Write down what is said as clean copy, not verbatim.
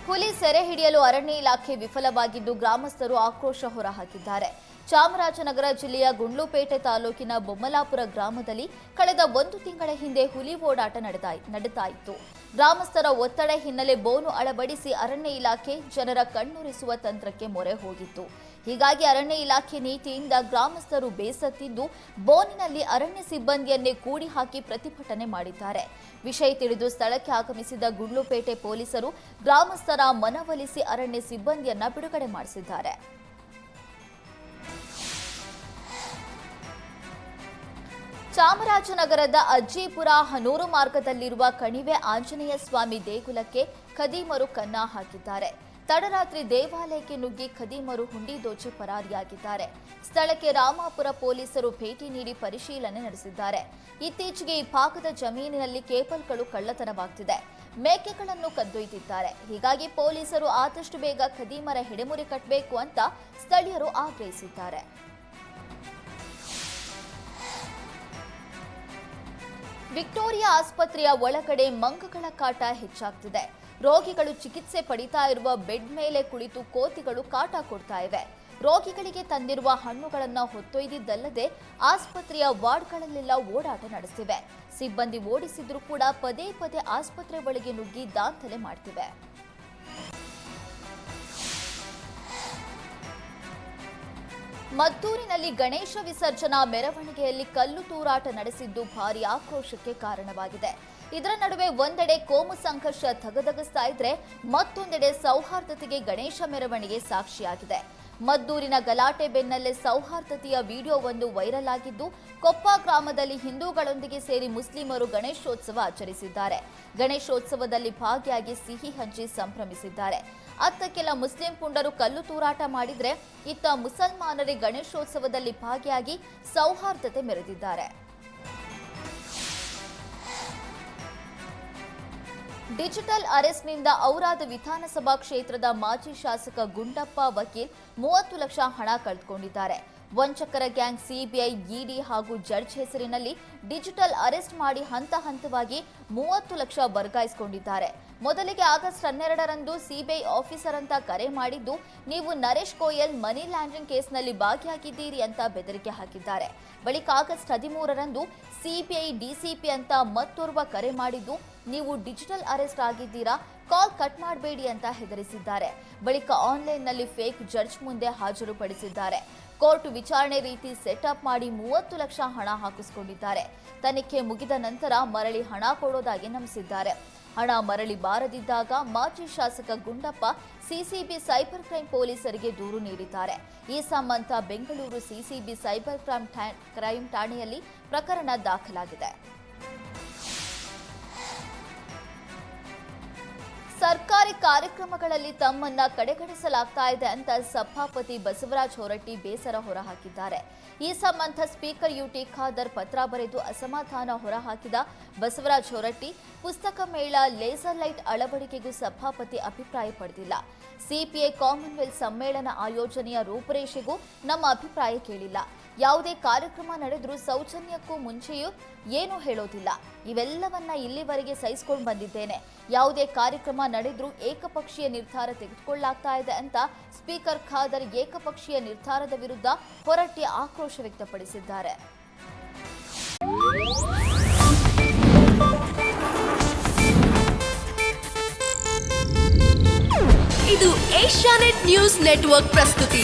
ಹುಲಿ ಸೆರೆ ಹಿಡಿಯಲು ಅರಣ್ಯ ಇಲಾಖೆ ವಿಫಲವಾಗಿದ್ದು ಗ್ರಾಮಸ್ಥರು ಆಕ್ರೋಶ ಹೊರಹಾಕಿದ್ದಾರೆ. ಚಾಮರಾಜನಗರ ಜಿಲ್ಲೆಯ ಗುಂಡ್ಲುಪೇಟೆ ತಾಲೂಕಿನ ಬೊಮ್ಮಲಾಪುರ ಗ್ರಾಮದಲ್ಲಿ ಕಳೆದ 1 ತಿಂಗಳ ಹಿಂದೆ ಹುಲಿ ಓಡಾಟ ನಡೆತಾ ಇತ್ತು. ಗ್ರಾಮಸ್ಥರ ಒತ್ತಡ ಹಿನ್ನೆಲೆ ಬೋನು ಅಳವಡಿಸಿ ಅರಣ್ಯ ಇಲಾಖೆ ಜನರ ಕಣ್ಣುರಿಸುವ ತಂತ್ರಕ್ಕೆ ಮೊರೆ ಹೋಗಿತ್ತು. ಹೀಗಾಗಿ ಅರಣ್ಯ ಇಲಾಖೆ ನೀತಿಯಿಂದ ಗ್ರಾಮಸ್ಥರು ಬೇಸತ್ತಿದ್ದು ಬೋನಿನಲ್ಲಿ ಅರಣ್ಯ ಸಿಬ್ಬಂದಿಯನ್ನೇ ಕೂಡಿ ಹಾಕಿ ಪ್ರತಿಭಟನೆ ಮಾಡಿದ್ದಾರೆ. ವಿಷಯ ತಿಳಿದು ಸ್ಥಳಕ್ಕೆ ಆಗಮಿಸಿದ ಗುಂಡ್ಲುಪೇಟೆ ಪೊಲೀಸರು ಗ್ರಾಮಸ್ಥರ ಮನವೊಲಿಸಿ ಅರಣ್ಯ ಸಿಬ್ಬಂದಿಯನ್ನ ಬಿಡುಗಡೆ ಮಾಡಿಸಿದ್ದಾರೆ. ಚಾಮರಾಜನಗರದ ಅಜ್ಜಿಪುರ ಹನೂರು ಮಾರ್ಗದಲ್ಲಿರುವ ಕಣಿವೆ ಆಂಜನೇಯ ಸ್ವಾಮಿ ದೇಗುಲಕ್ಕೆ ಖದೀಮರು ಕನ್ನ ಹಾಕಿದ್ದಾರೆ. ತಡರಾತ್ರಿ ದೇವಾಲಯಕ್ಕೆ ನುಗ್ಗಿ ಖದೀಮರು ಹುಂಡಿ ದೋಚಿ ಪರಾರಿಯಾಗಿದ್ದಾರೆ. ಸ್ಥಳಕ್ಕೆ ರಾಮಾಪುರ ಪೊಲೀಸರು ಭೇಟಿ ನೀಡಿ ಪರಿಶೀಲನೆ ನಡೆಸಿದ್ದಾರೆ. ಇತ್ತೀಚೆಗೆ ಈ ಭಾಗದ ಜಮೀನಿನಲ್ಲಿ ಕೇಬಲ್ಗಳು ಕಳ್ಳತನವಾಗ್ತಿದೆ, ಮೇಕೆಗಳನ್ನು ಕದ್ದೊಯ್ದಿದ್ದಾರೆ. ಹೀಗಾಗಿ ಪೊಲೀಸರು ಆದಷ್ಟು ಬೇಗ ಖದೀಮರ ಹೆಡೆಮುರಿ ಕಟ್ಟಬೇಕು ಅಂತ ಸ್ಥಳೀಯರು ಆಗ್ರಹಿಸಿದ್ದಾರೆ. ವಿಕ್ಟೋರಿಯಾ ಆಸ್ಪತ್ರೆಯ ಒಳಗಡೆ ಮಂಗಗಳ ಕಾಟ ಹೆಚ್ಚಾಗ್ತಿದೆ. ರೋಗಿಗಳು ಚಿಕಿತ್ಸೆ ಪಡಿತಾ ಇರುವ ಬೆಡ್ ಮೇಲೆ ಕುಳಿತು ಕೋತಿಗಳು ಕಾಟ ಕೊಡ್ತಾ ಇವೆ. ರೋಗಿಗಳಿಗೆ ತಂದಿರುವ ಹಣ್ಣುಗಳನ್ನು ಹೊತ್ತೊಯ್ದಿದ್ದಲ್ಲದೆ ಆಸ್ಪತ್ರೆಯ ವಾರ್ಡ್ಗಳಲ್ಲೆಲ್ಲ ಓಡಾಟ ನಡೆಸಿವೆ. ಸಿಬ್ಬಂದಿ ಓಡಿಸಿದ್ರೂ ಕೂಡ ಪದೇ ಪದೇ ಆಸ್ಪತ್ರೆ ಒಳಗೆ ನುಗ್ಗಿ ದಾಂಧಲೆ ಮಾಡ್ತಿವೆ. ಮದ್ದೂರಿನಲ್ಲಿ ಗಣೇಶ ವಿಸರ್ಜನಾ ಮೆರವಣಿಗೆಯಲ್ಲಿ ಕಲ್ಲು ತೂರಾಟ ನಡೆಸಿದ್ದು ಭಾರೀ ಆಕ್ರೋಶಕ್ಕೆ ಕಾರಣವಾಗಿದೆ. ಇದರ ನಡುವೆ ಒಂದೆಡೆ ಕೋಮು ಸಂಘರ್ಷ ಧಗಧಗಿಸ್ತಾ ಇದ್ರೆ ಮತ್ತೊಂದೆಡೆ ಸೌಹಾರ್ದತೆಗೆ ಗಣೇಶ ಮೆರವಣಿಗೆ ಸಾಕ್ಷಿಯಾಗಿದೆ. ಮದ್ದೂರಿನ ಗಲಾಟೆ ಬೆನ್ನಲ್ಲೇ ಸೌಹಾರ್ದತೆಯ ವಿಡಿಯೋವೊಂದು ವೈರಲ್ ಆಗಿದ್ದು, ಕೊಪ್ಪ ಗ್ರಾಮದಲ್ಲಿ ಹಿಂದೂಗಳೊಂದಿಗೆ ಸೇರಿ ಮುಸ್ಲಿಮರು ಗಣೇಶೋತ್ಸವ ಆಚರಿಸಿದ್ದಾರೆ. ಗಣೇಶೋತ್ಸವದಲ್ಲಿ ಭಾಗಿಯಾಗಿ ಸಿಹಿ ಹಂಚಿ ಸಂಭ್ರಮಿಸಿದ್ದಾರೆ. ಅತ್ತ ಕೆಲ ಮುಸ್ಲಿಂ ಪುಂಡರು ಕಲ್ಲು ತೂರಾಟ ಮಾಡಿದ್ರೆ, ಇತ್ತ ಮುಸಲ್ಮಾನರೇ ಗಣೇಶೋತ್ಸವದಲ್ಲಿ ಭಾಗಿಯಾಗಿ ಸೌಹಾರ್ದತೆ ಮೆರೆದಿದ್ದಾರೆ. ಡಿಜಿಟಲ್ ಅರೆಸ್ಟ್ನಿಂದ ಔರಾದ ವಿಧಾನಸಭಾ ಕ್ಷೇತ್ರದ ಮಾಜಿ ಶಾಸಕ ಗುಂಡಪ್ಪ ವಕೀಲ್ 30 ಲಕ್ಷ ಹಣ ಕಳೆದುಕೊಂಡಿದ್ದಾರೆ. ವಂಚಕರ ಗ್ಯಾಂಗ್ ಸಿಬಿಐ, ಇಡಿ ಹಾಗೂ ಜಡ್ಜ್ ಹೆಸರಿನಲ್ಲಿ ಡಿಜಿಟಲ್ ಅರೆಸ್ಟ್ ಮಾಡಿ ಹಂತ ಹಂತವಾಗಿ 30 ಲಕ್ಷ ವರ್ಗಾಯಿಸಿಕೊಂಡಿದ್ದಾರೆ. ಮೊದಲಿಗೆ ಆಗಸ್ಟ್ 12ರಂದು ಸಿಬಿಐ ಆಫೀಸರ್ ಅಂತ ಕರೆ ಮಾಡಿದ್ದು, ನೀವು ನರೇಶ್ ಗೋಯಲ್ ಮನಿ ಲ್ಯಾಂಡರಿಂಗ್ ಕೇಸ್ನಲ್ಲಿ ಭಾಗಿಯಾಗಿದ್ದೀರಿ ಅಂತ ಬೆದರಿಕೆ ಹಾಕಿದ್ದಾರೆ. ಬಳಿಕ ಆಗಸ್ಟ್ 13ರಂದು ಸಿಬಿಐ ಡಿಸಿಪಿ ಅಂತ ಮತ್ತೋರ್ವ ಕರೆ ಮಾಡಿದ್ದು, ನೀವು ಡಿಜಿಟಲ್ ಅರೆಸ್ಟ್ ಆಗಿದ್ದೀರಾ, ಕಾಲ್ ಕಟ್ ಮಾಡಬೇಡಿ ಅಂತ ಹೆದರಿಸಿದ್ದಾರೆ. ಬಳಿಕ ಆನ್ಲೈನ್ನಲ್ಲಿ ಫೇಕ್ ಜಡ್ಜ್ ಮುಂದೆ ಹಾಜರುಪಡಿಸಿದ್ದಾರೆ. ಕೋರ್ಟ್ ವಿಚಾರಣೆ ರೀತಿ ಸೆಟಪ್ ಮಾಡಿ 30 ಲಕ್ಷ ಹಣ ಹಾಕಿಸಿಕೊಂಡಿದ್ದಾರೆ. ತನಿಖೆ ಮುಗಿದ ನಂತರ ಮರಳಿ ಹಣ ಕೊಡೋದಾಗಿ ನಂಬಿಸಿದ್ದಾರೆ. ಹಣ ಮರಳಿ ಬಾರದಿದ್ದಾಗ ಮಾಜಿ ಶಾಸಕ ಗುಂಡಪ್ಪ ಸಿಸಿಬಿ ಸೈಬರ್ ಕ್ರೈಂ ಪೊಲೀಸರಿಗೆ ದೂರು ನೀಡಿದ್ದಾರೆ. ಈ ಸಂಬಂಧ ಬೆಂಗಳೂರು ಸಿಸಿಬಿ ಸೈಬರ್ ಕ್ರೈಂ ಠಾಣೆಯಲ್ಲಿ ಪ್ರಕರಣ ದಾಖಲಾಗಿದೆ. ಸರ್ಕಾರಿ ಕಾರ್ಯಕ್ರಮಗಳಲ್ಲಿ ತಮ್ಮನ್ನ ಕಡೆಗಣಿಸಲಾಗ್ತಾ ಇದೆ ಅಂತ ಸಭಾಪತಿ ಬಸವರಾಜ ಹೊರಟ್ಟಿ ಬೇಸರ ಹೊರಹಾಕಿದ್ದಾರೆ. ಈ ಸಂಬಂಧ ಸ್ಪೀಕರ್ ಯುಟಿ ಖಾದರ್ ಪತ್ರ ಬರೆದು ಅಸಮಾಧಾನ ಹೊರಹಾಕಿದ ಬಸವರಾಜ ಹೊರಟ್ಟಿ, ಪುಸ್ತಕ ಮೇಳ, ಲೇಸರ್ ಲೈಟ್ ಅಳವಡಿಕೆಗೂ ಸಭಾಪತಿ ಅಭಿಪ್ರಾಯ ಪಡೆದಿಲ್ಲ. ಸಿಪಿಐ ಕಾಮನ್ವೆಲ್ತ್ ಸಮ್ಮೇಳನ ಆಯೋಜನೆಯ ರೂಪುರೇಷೆಗೂ ನಮ್ಮ ಅಭಿಪ್ರಾಯ ಕೇಳಿಲ್ಲ. ಯಾವುದೇ ಕಾರ್ಯಕ್ರಮ ನಡೆದರೂ ಸೌಜನ್ಯಕ್ಕೂ ಮುಂಚೆಯೂ ಏನೂ ಹೇಳೋದಿಲ್ಲ. ಇವೆಲ್ಲವನ್ನ ಇಲ್ಲಿವರೆಗೆ ಸಹಿಸಿಕೊಂಡು ಬಂದಿದ್ದೇನೆ. ಯಾವುದೇ ಕಾರ್ಯಕ್ರಮ ನಡೆದರೂ ಏಕಪಕ್ಷೀಯ ನಿರ್ಧಾರ ತೆಗೆದುಕೊಳ್ಳಲಾಗ್ತಾ ಇದೆ ಅಂತ ಸ್ಪೀಕರ್ ಖಾದರ್ ಏಕಪಕ್ಷೀಯ ನಿರ್ಧಾರದ ವಿರುದ್ಧ ಹೊರಟ್ಟಿ ಆಕ್ರೋಶ ವ್ಯಕ್ತಪಡಿಸಿದ್ದಾರೆ. ಇದು ಏಷ್ಯಾನೆಟ್ ನ್ಯೂಸ್ ನೆಟ್ವರ್ಕ್ ಪ್ರಸ್ತುತಿ.